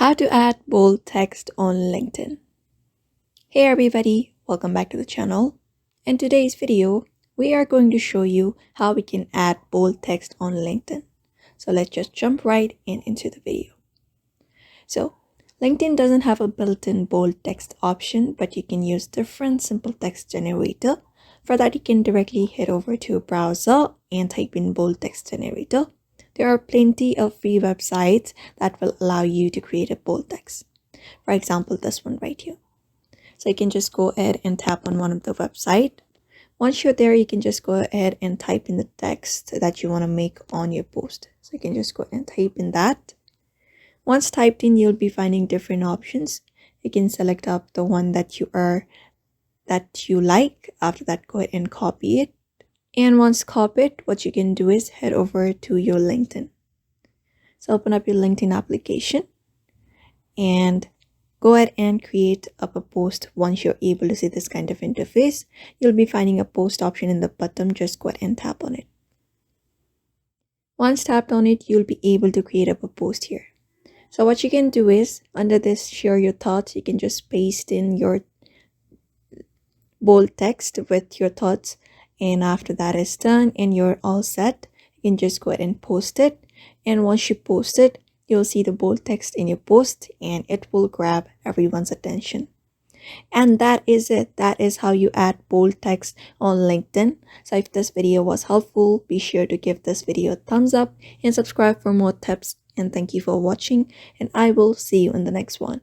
How to add bold text on LinkedIn. Hey everybody, welcome back to the channel. In today's video, we are going to show you how we can add bold text on LinkedIn. So let's just jump right into the video. So LinkedIn doesn't have a built-in bold text option, but you can use different simple text generator. For that, you can directly head over to a browser and type in bold text generator. There are plenty of free websites that will allow you to create a bold text. For example, this one right here. So you can just go ahead and tap on one of the website. Once you're there, you can just go ahead and type in the text that you want to make on your post. So you can just go ahead and type in that. Once typed in, you'll be finding different options. You can select up the one that you like. After that, go ahead and copy it. And once copied, what you can do is head over to your LinkedIn. So open up your LinkedIn application and go ahead and create up a post. Once you're able to see this kind of interface, you'll be finding a post option in the bottom. Just go ahead and tap on it. Once tapped on it, you'll be able to create up a post here. So what you can do is under this share your thoughts, you can just paste in your bold text with your thoughts. And after that is done and you're all set, you can just go ahead and post it. And once you post it, you'll see the bold text in your post and it will grab everyone's attention. And that is it. That is how you add bold text on LinkedIn. So if this video was helpful, be sure to give this video a thumbs up and subscribe for more tips. And thank you for watching, and I will see you in the next one.